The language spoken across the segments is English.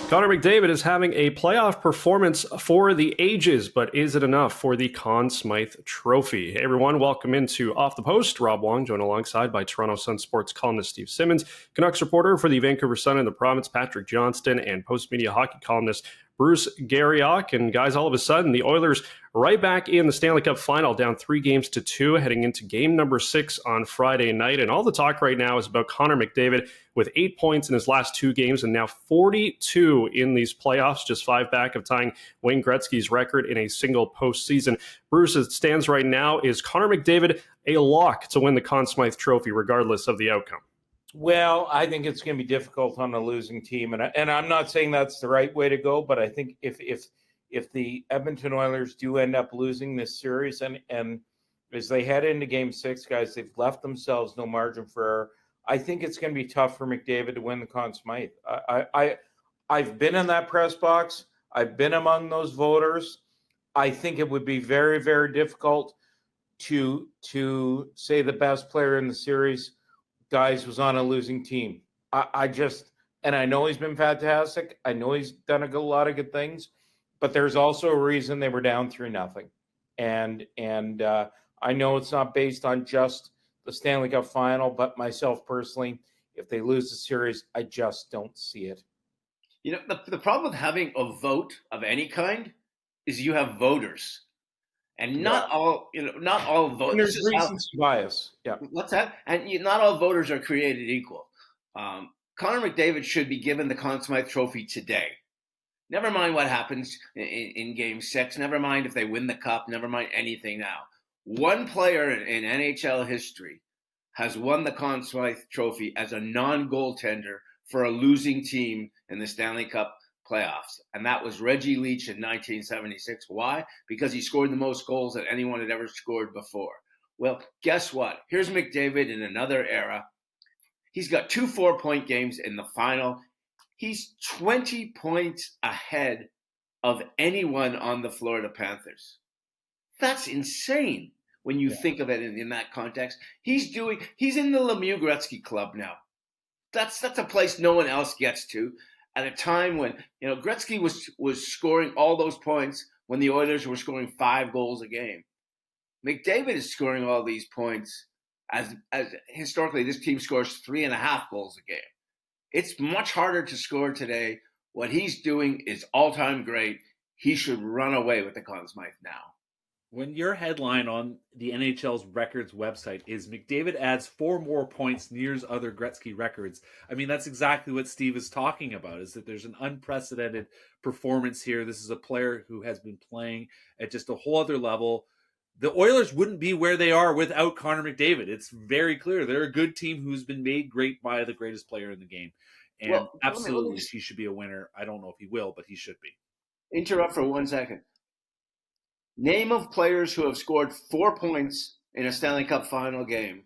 Connor McDavid is having a playoff performance for the ages, but is it enough for the Conn Smythe Trophy? Hey everyone, welcome into Off the Post. Rob Wong, joined alongside by Toronto Sun Sports columnist Steve Simmons, Canucks reporter for the Vancouver Sun and the Province, Patrick Johnston, and Postmedia hockey columnist Bruce Garriock. And guys, all of a sudden, the Oilers right back in the Stanley Cup final, down 3-2, heading into game number 6 on Friday night. And all the talk right now is about Connor McDavid with 8 points in his last 2 games and now 42 in these playoffs, just 5 back of tying Wayne Gretzky's record in a single postseason. Bruce, as it stands right now, is Connor McDavid a lock to win the Conn Smythe Trophy regardless of the outcome? Well, I think it's going to be difficult on a losing team, and I'm not saying that's the right way to go, but I think if the Edmonton Oilers do end up losing this series, and as they head into Game 6, guys, they've left themselves no margin for error. I think it's going to be tough for McDavid to win the Conn Smythe. I've been in that press box. I've been among those voters. I think it would be very, very difficult to say the best player in the series, guys, was on a losing team. And I know he's been fantastic. I know he's done a lot of good things, but there's also a reason they were down 3-0. And I know it's not based on just the Stanley Cup final, but myself personally, if they lose the series, I just don't see it. You know, the problem with having a vote of any kind is you have voters. And not all voters. And there's recency bias. Yeah. What's that? And not all voters are created equal. Connor McDavid should be given the Conn Smythe Trophy today. Never mind what happens in Game 6. Never mind if they win the Cup. Never mind anything now. One player in NHL history has won the Conn Smythe Trophy as a non-goaltender for a losing team in the Stanley Cup playoffs, and that was Reggie Leach in 1976. Why? Because he scored the most goals that anyone had ever scored before. Well, guess what? Here's McDavid in another era. He's got 2 4-point games in the final. He's 20 points ahead of anyone on the Florida Panthers. That's insane when you think of it in that context. He's in the Lemieux Gretzky Club now. That's a place no one else gets to. At a time when, Gretzky was scoring all those points when the Oilers were scoring 5 goals a game. McDavid is scoring all these points as historically this team scores 3.5 goals a game. It's much harder to score today. What he's doing is all-time great. He should run away with the Conn Smythe now. When your headline on the NHL's records website is McDavid adds 4 more points, nears other Gretzky records, I mean, that's exactly what Steve is talking about, is that there's an unprecedented performance here. This is a player who has been playing at just a whole other level. The Oilers wouldn't be where they are without Connor McDavid. It's very clear. They're a good team who's been made great by the greatest player in the game. And absolutely, he should be a winner. I don't know if he will, but he should be. Interrupt for 1 second. Name of players who have scored 4 points in a Stanley Cup final game.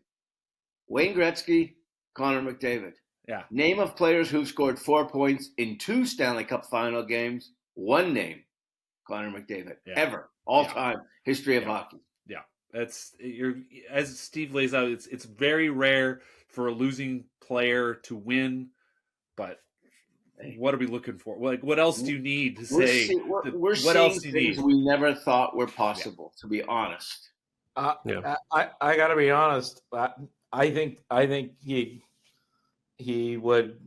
Wayne Gretzky, Connor McDavid. Yeah. Name of players who've scored 4 points in 2 Stanley Cup final games. One name, Connor McDavid. Yeah. Ever. All time. History of hockey. Yeah. As Steve lays out, it's very rare for a losing player to win, but what are we looking for? Like, what else do you need to say? We're seeing things we never thought were possible, to be honest. I got to be honest. I think he would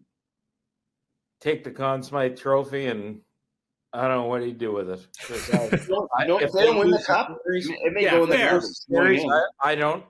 take the Conn Smythe Trophy, and I don't know what he'd do with it. If they don't win the Cup, it may go in the series. I don't.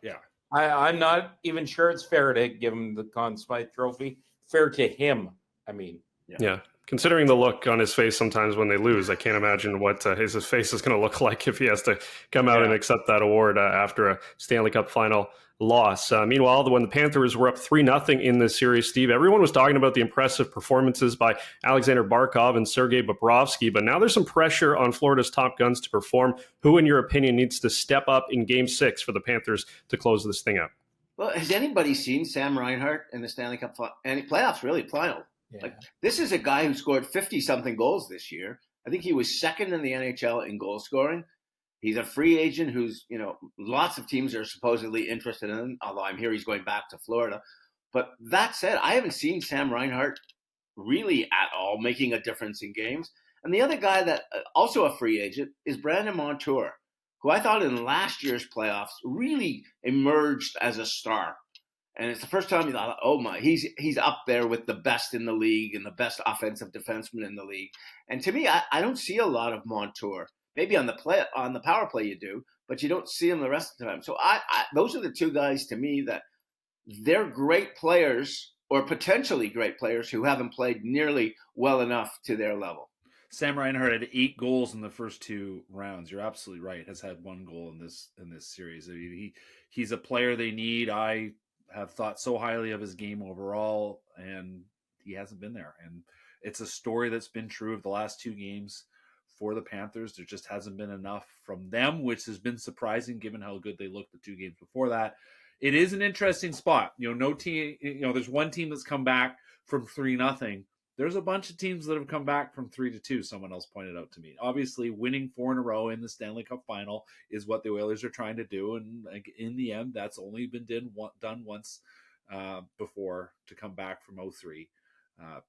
Yeah. I'm not even sure it's fair to give him the Conn Smythe Trophy. Fair to him. I mean, yeah. Considering the look on his face sometimes when they lose, I can't imagine what his face is going to look like if he has to come out and accept that award after a Stanley Cup final loss. Meanwhile, when the Panthers were up 3-0 in this series, Steve, everyone was talking about the impressive performances by Alexander Barkov and Sergei Bobrovsky, but now there's some pressure on Florida's top guns to perform. Who, in your opinion, needs to step up in Game 6 for the Panthers to close this thing out? Well, has anybody seen Sam Reinhart in the Stanley Cup playoffs? Really, final. Yeah. Like, this is a guy who scored 50-something goals this year. I think he was second in the NHL in goal scoring. He's a free agent who's, lots of teams are supposedly interested in, although I'm here he's going back to Florida. But that said, I haven't seen Sam Reinhart really at all making a difference in games. And the other guy that also a free agent is Brandon Montour, who I thought in last year's playoffs really emerged as a star. And it's the first time you thought, oh my, he's up there with the best in the league and the best offensive defenseman in the league. And to me, I don't see a lot of Montour. Maybe on the power play you do, but you don't see him the rest of the time. So those are the two guys to me that they're great players or potentially great players who haven't played nearly well enough to their level. Sam Reinhart had 8 goals in the first 2 rounds. You're absolutely right. Has had 1 goal in this series. I mean, he's a player they need. I have thought so highly of his game overall, and he hasn't been there. And it's a story that's been true of the last 2 games for the Panthers. There just hasn't been enough from them, which has been surprising given how good they looked the 2 games before that. It is an interesting spot. No team, there's one team that's come back from 3-0. There's a bunch of teams that have come back from 3-2. Someone else pointed out to me. Obviously, winning 4 in a row in the Stanley Cup final is what the Oilers are trying to do. And in the end, that's only been done once before to come back from 0-3.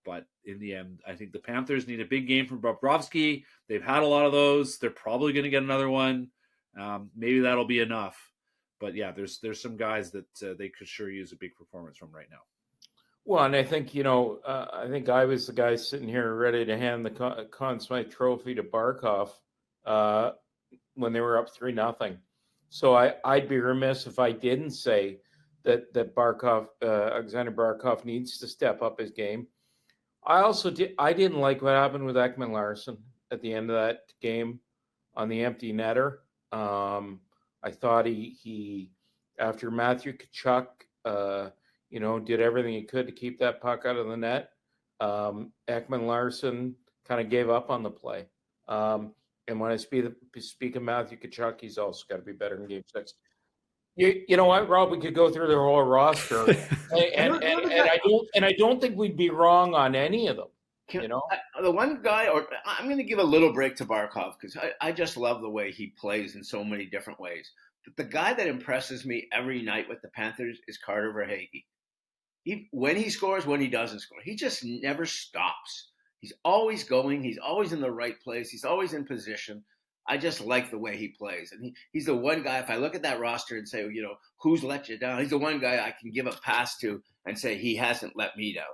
But in the end, I think the Panthers need a big game from Bobrovsky. They've had a lot of those. They're probably going to get another one. Maybe that'll be enough. But yeah, there's some guys that they could sure use a big performance from right now. Well, and I think, I think I was the guy sitting here ready to hand the Conn Smythe trophy to Barkov when they were up 3-0. So I'd be remiss if I didn't say that Alexander Barkov needs to step up his game. I didn't like what happened with Ekman Larsson at the end of that game on the empty netter. I thought he after Matthew Tkachuk, did everything he could to keep that puck out of the net. Ekman Larsson kind of gave up on the play. And when I speak of Matthew Tkachuk, he's also got to be better in Game 6. You know what, Rob? We could go through their whole roster, and I don't think we'd be wrong on any of them. The one guy, or I'm going to give a little break to Barkov because I just love the way he plays in so many different ways. But the guy that impresses me every night with the Panthers is Carter Verhaeghe. When he scores, when he doesn't score, he just never stops. He's always going. He's always in the right place. He's always in position. I just like the way he plays. And he's the one guy, if I look at that roster and say, who's let you down? He's the one guy I can give a pass to and say he hasn't let me down.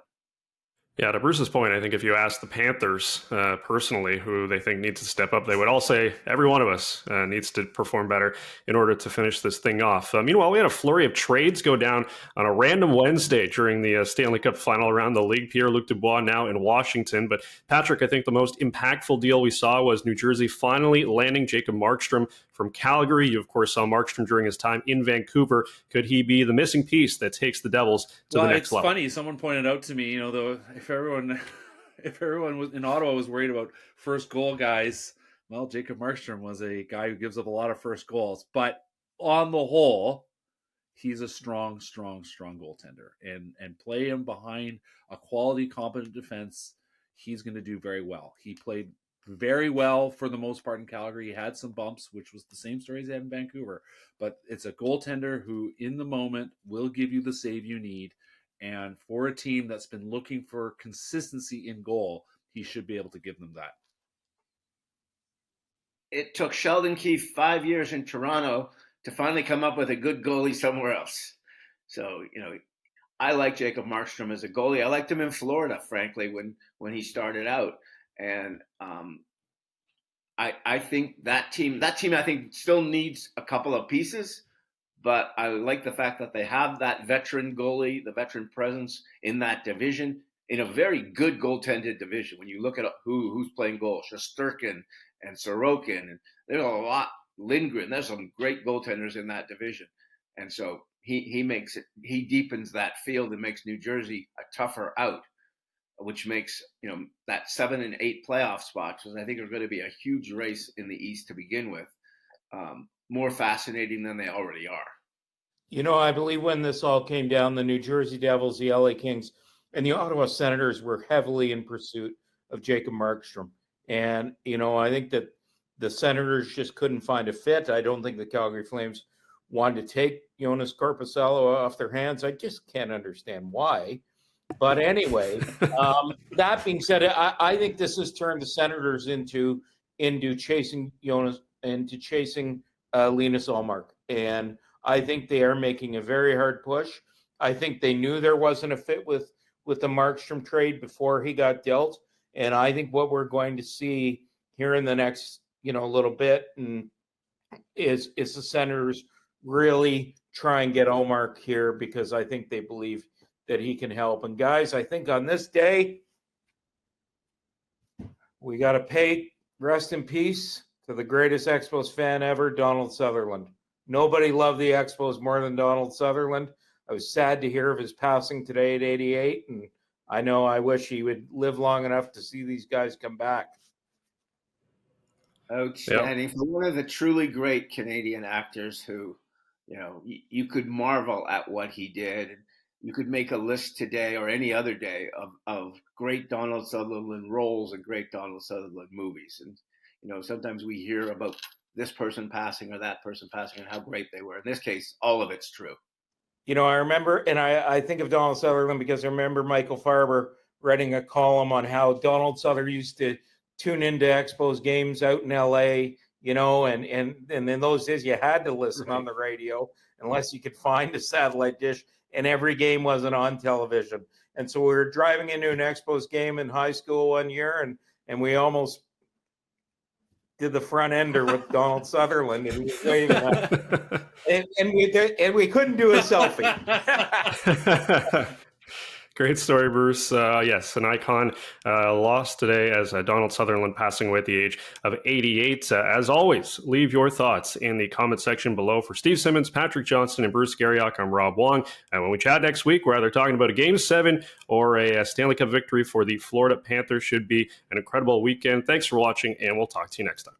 Yeah, to Bruce's point, I think if you ask the Panthers personally who they think needs to step up, they would all say every one of us needs to perform better in order to finish this thing off. Meanwhile, we had a flurry of trades go down on a random Wednesday during the Stanley Cup final around the league. Pierre-Luc Dubois now in Washington. But Patrick, I think the most impactful deal we saw was New Jersey finally landing Jacob Markstrom from Calgary. You, of course, saw Markstrom during his time in Vancouver. Could he be the missing piece that takes the Devils to the next level? It's funny. Someone pointed out to me, if everyone was in Ottawa was worried about first goal guys, well, Jacob Markstrom was a guy who gives up a lot of first goals. But on the whole, he's a strong goaltender. And play him behind a quality, competent defense, he's going to do very well. He played very well for the most part in Calgary. He had some bumps, which was the same story as he had in Vancouver. But it's a goaltender who, in the moment, will give you the save you need. And for a team that's been looking for consistency in goal, he should be able to give them that. It took Sheldon Keefe 5 years in Toronto to finally come up with a good goalie somewhere else. So, I like Jacob Markstrom as a goalie. I liked him in Florida, frankly, when he started out. And I think that team I think still needs a couple of pieces. But I like the fact that they have that veteran goalie, the veteran presence in that division, in a very good goaltended division. When you look at who's playing goal, Shesterkin and Sorokin, and there's a lot, Lindgren, there's some great goaltenders in that division. And so he deepens that field and makes New Jersey a tougher out, which makes, that 7 and 8 playoff spots, which I think are going to be a huge race in the East to begin with, more fascinating than they already are. I believe when this all came down, the New Jersey Devils, the LA Kings, and the Ottawa Senators were heavily in pursuit of Jacob Markstrom. And, I think that the Senators just couldn't find a fit. I don't think the Calgary Flames wanted to take Jonas Korpisalo off their hands. I just can't understand why. But anyway, that being said, I think this has turned the Senators into chasing Jonas, into chasing Linus Ullmark. And I think they are making a very hard push. I think they knew there wasn't a fit with the Markstrom trade before he got dealt. And I think what we're going to see here in the next, little bit is the Senators really try and get Ullmark here, because I think they believe that he can help. And guys, I think on this day, we got to pay rest in peace to the greatest Expos fan ever, Donald Sutherland. Nobody loved the Expos more than Donald Sutherland. I was sad to hear of his passing today at 88, and I wish he would live long enough to see these guys come back. Outstanding. Yep. For one of the truly great Canadian actors who, you could marvel at what he did. You could make a list today or any other day of great Donald Sutherland roles and great Donald Sutherland movies. And, sometimes we hear about this person passing or that person passing and how great they were. In this case, all of it's true. I remember, and I think of Donald Sutherland because I remember Michael Farber writing a column on how Donald Sutherland used to tune into Expos games out in LA, and in those days you had to listen on the radio unless you could find a satellite dish, and every game wasn't on television. And so we were driving into an Expos game in high school one year, and we almost did the front ender with Donald Sutherland, and he was waving at us. and we couldn't do a selfie. Great story, Bruce. Yes, an icon lost today as Donald Sutherland passing away at the age of 88. As always, leave your thoughts in the comment section below. For Steve Simmons, Patrick Johnston, and Bruce Garriock, I'm Rob Wong. And when we chat next week, we're either talking about a Game 7 or a Stanley Cup victory for the Florida Panthers. Should be an incredible weekend. Thanks for watching, and we'll talk to you next time.